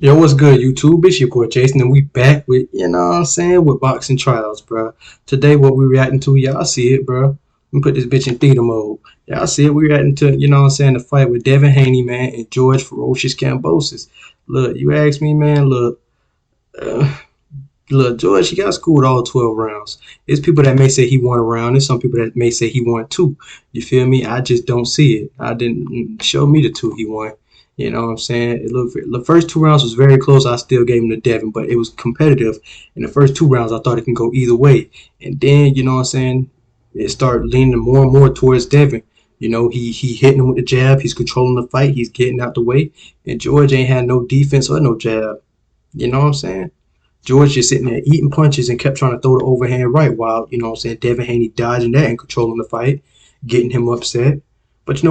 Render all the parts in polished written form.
Yo, what's good, YouTube? It's your boy Jason, and we back with, with boxing trials, bro. Today, what we reacting to, y'all see it, bro. Let me put this bitch in theater mode. Y'all see it, we reacting to, the fight with Devin Haney, man, and George Ferocious Kambosos. Look, you ask me, man, uh, look, George, he got schooled all 12 rounds. There's people that may say he won a round, there's some people that may say he won two. You feel me? I just don't see it. I didn't show me the two he won. You know what I'm saying? The first two rounds was very close. I still gave him to Devin, but it was competitive. In the first two rounds, I thought it can go either way. And then, it started leaning more and more towards Devin. He hitting him with the jab. He's controlling the fight. He's getting out the way. And George ain't had no defense or no jab. You know what I'm saying? George just sitting there eating punches and kept trying to throw the overhand right while, Devin Haney dodging that and controlling the fight, getting him upset. But,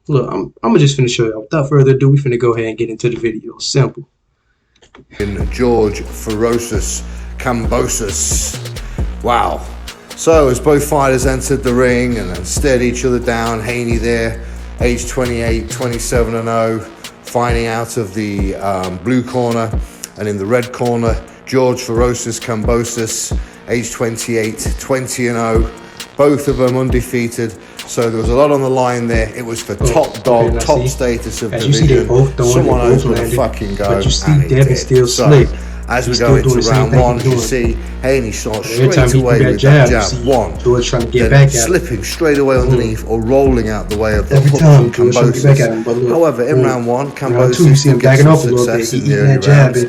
look, I'm just finna show y'all. Without further ado, we finna go ahead and get into the video. Simple. In George Ferocious Kambosos. Wow. So as both fighters entered the ring and stared each other down, Haney there, age 28, 27-0, fighting out of the blue corner, and in the red corner, George Ferocious Kambosos, age 28, 20-0, both of them undefeated. So there was a lot on the line there. It was for top dog, top status of division. Someone else would fucking go. But you see Devin still slick. As we go into round one, you see Haney starts straight away with that jab. One, George trying to get back at him, slipping straight away underneath or rolling out the way of the hook from Kambosos. However, in round one, Kambosos did get some success in the early rounds,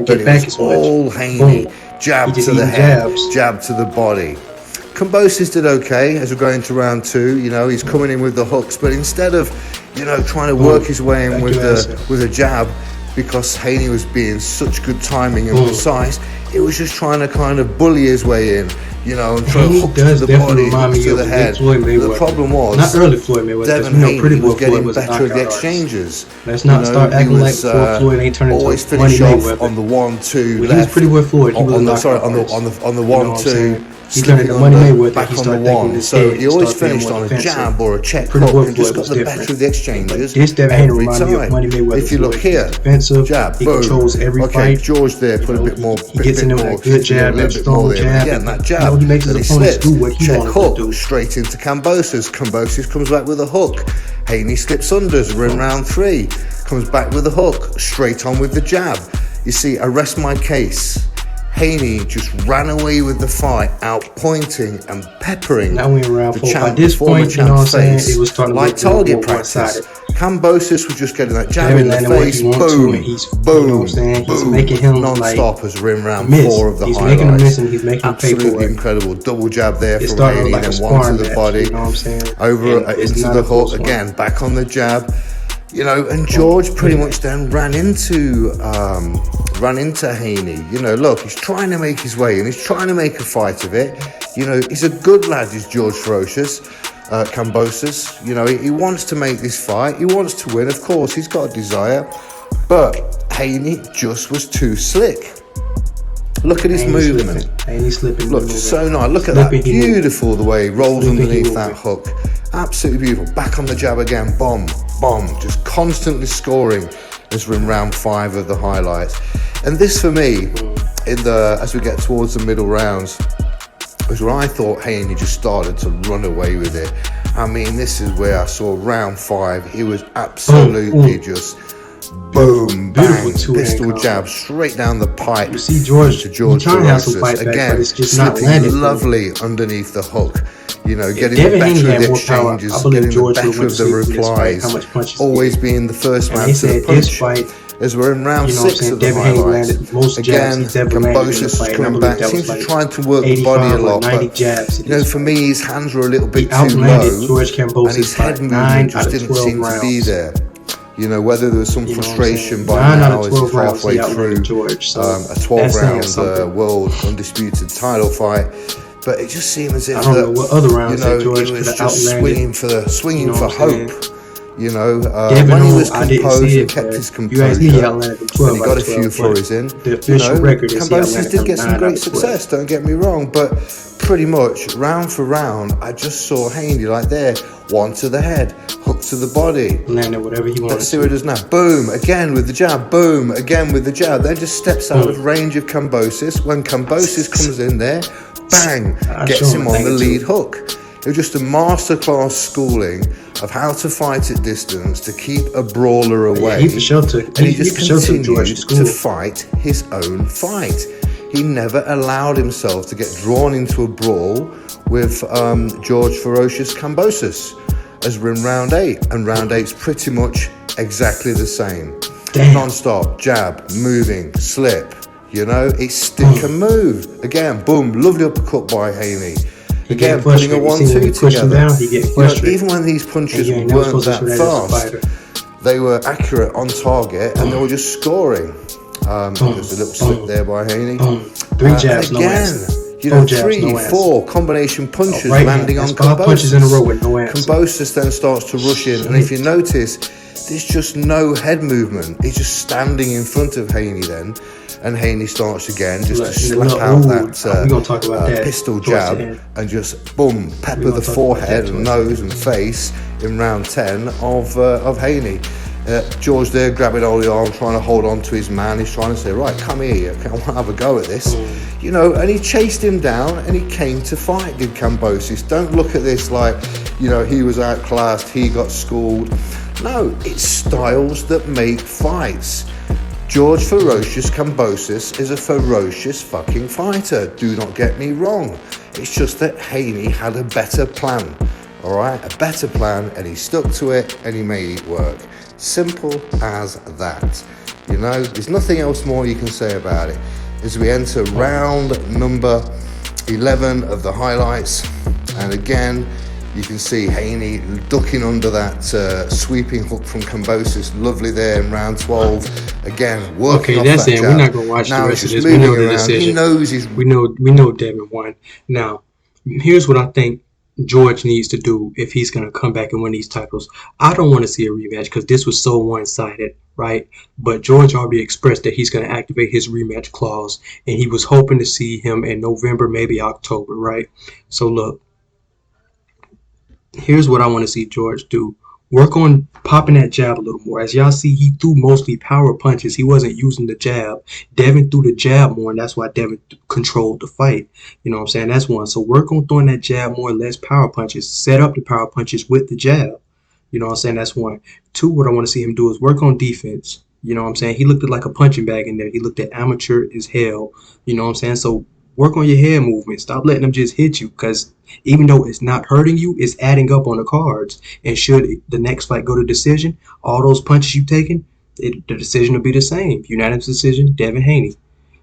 but it was all Haney. Jab to the head, jab to the body. Kambosos did okay as we're going to round two. He's coming in with the hooks, but instead of, trying to work his way in with a jab, because Haney was being such good timing and precise, it was just trying to kind of bully his way in, and try to hook to the body, hook to the head. The problem was, not early Floyd Mayweather, Devin Haney was getting better at the exchanges. Let's not start acting like Floyd ain't turning into always finish off on the 1-2 left. He was pretty well Floyd. He was on the 1-2. He turned into Money Mayweather. Back on the one, so he always finished on a jab or a check hook and just got the better of the exchanges every time. If you look here, jab, boom. Okay, George there put a bit more. He gets in there with a good jab, that strong jab. Again, that jab. He makes his opponents do what he check wants to do. Straight into Kambosos. Kambosos comes back with a hook. Haney slips unders. We're in round three. Comes back with a hook. Straight on with the jab. You see, I rest my case. Haney just ran away with the fight, outpointing and peppering the champ before the champ's face, it was starting like target practice. Kambosos was just getting that jab in the face, boom, He's making him non-stop as we're in round four of the highlights. He's making him miss and he's making him pay for it. Absolutely incredible. Double jab there from Haney, then one to the body, over into the hook, again, back on the jab. And George pretty much then ran into Haney. Look, he's trying to make his way and he's trying to make a fight of it. He's a good lad, is George Ferocious Kambosos. He wants to make this fight. He wants to win, of course. He's got a desire. But Haney just was too slick. Look at his movement. Haney's slipping. Look, so nice. Look at that. Beautiful the way he rolls underneath that hook. Absolutely beautiful. Back on the jab again. Bomb. Just constantly scoring as we're in round 5 of the highlights. And this for me, as we get towards the middle rounds, was where I thought Haney just started to run away with it. I mean, this is where I saw round 5. He was absolutely just boom, bang, pistol jab straight down the pipe. You see George Ferocious again, slipping lovely underneath the hook. Getting the better of the exchanges, getting the better of the replies, always being the first man to the punch. As we're in round 6 of the highlights, again, Kambosos is coming back, seems to try to work the body a lot, but for me, his hands were a little bit too low, and his head movement just didn't seem to be there. Whether there was some frustration by now as he's halfway through a 12-round world undisputed title fight. But it just seemed as if he was just swinging for hope. You know, Devin, when he was I didn't composed see and it, kept his you asked me, he composure, outlanded 12 and he got a few flurries in, the official record is Kambosos did get some great success, don't get me wrong, but pretty much round for round, I just saw Haney like there, one to the head, hook to the body. Landed whatever he wanted. Let's see what it does now. Boom, again with the jab, boom, again with the jab. Then just steps out of range of Kambosos. When Kambosos comes in there, bang, gets him on the lead hook. It was just a masterclass schooling of how to fight at distance, to keep a brawler away. He for sure took, and he just continued to fight his own fight. He never allowed himself to get drawn into a brawl with George Ferocious Kambosos, as we're in round 8. And round 8's pretty much exactly the same. Non-stop, jab, moving, slip, you know, it's stick and move. Again, boom, lovely uppercut by Haney. Again, putting a 1-2 together. Even when these punches weren't that fast, they were accurate on target and they were just scoring. There's a little slip there by Haney. 3 jabs, no answer. You know, 3, 4 combination punches landing on Kambosos. 5 punches in a row with no answer. Kambosos then starts to rush in, and if you notice, there's just no head movement. He's just standing in front of Haney then, and Haney starts again just to slap out that pistol jab and just boom, pepper the forehead and nose and face in round 10 of Haney. George there grabbing all the arm, trying to hold on to his man. He's trying to say, right, come here, I want to have a go at this. You know, and he chased him down and he came to fight, did Kambosos. Don't look at this like, you know, he was outclassed, he got schooled. No, it's styles that make fights. George Ferocious Kambosos is a ferocious fucking fighter, do not get me wrong. It's just that Haney had a better plan, all right? A better plan, and he stuck to it and he made it work. Simple as that. You know, there's nothing else more you can say about it. As we enter round number 11 of the highlights, and again, you can see Haney ducking under that sweeping hook from Kambosos. Lovely there in round 12. Again, working off that jab. We're not going to watch the rest of this. We know the decision. He knows he's... We know Devin won. Now, here's what I think George needs to do if he's going to come back and win these titles. I don't want to see a rematch because this was so one-sided, right? But George already expressed that he's going to activate his rematch clause, and he was hoping to see him in November, maybe October, right? So look, here's what I want to see George do. Work on popping that jab a little more. As y'all see, he threw mostly power punches. He wasn't using the jab. Devin threw the jab more, and that's why Devin controlled the fight. You know what I'm saying? That's one. So work on throwing that jab more, less power punches. Set up the power punches with the jab. You know what I'm saying? That's one. 2, what I want to see him do is work on defense. You know what I'm saying? He looked like a punching bag in there. He looked at amateur as hell. You know what I'm saying? So work on your head movement. Stop letting them just hit you, because even though it's not hurting you, it's adding up on the cards. And should the next fight go to decision, all those punches you've taken, the decision will be the same. Unanimous decision, Devin Haney.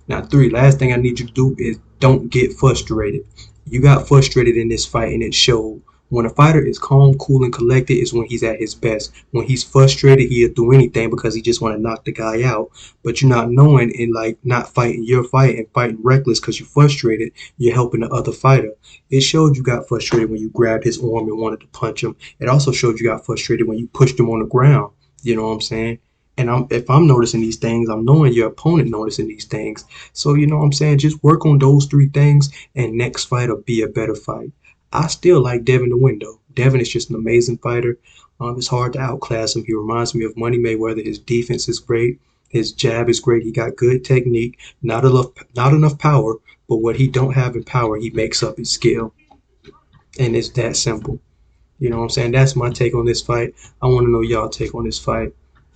Now 3, last thing I need you to do is don't get frustrated. You got frustrated in this fight, and it showed. When a fighter is calm, cool, and collected is when he's at his best. When he's frustrated, he'll do anything because he just want to knock the guy out. But you're not knowing, and like not fighting your fight and fighting reckless because you're frustrated, you're helping the other fighter. It showed you got frustrated when you grabbed his arm and wanted to punch him. It also showed you got frustrated when you pushed him on the ground. You know what I'm saying? And if I'm noticing these things, I'm knowing your opponent noticing these things. So, you know what I'm saying? Just work on those 3 things, and next fight will be a better fight. I still like Devin to win, though. Devin is just an amazing fighter. It's hard to outclass him. He reminds me of Money Mayweather. His defense is great. His jab is great. He got good technique. Not enough power, but what he don't have in power, he makes up his skill. And it's that simple. You know what I'm saying? That's my take on this fight. I want to know y'all take on this fight.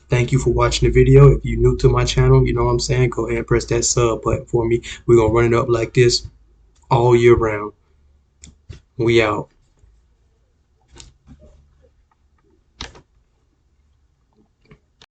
Thank you for watching the video. If you're new to my channel, you know what I'm saying, go ahead and press that sub button for me. We're going to run it up like this all year round. We out.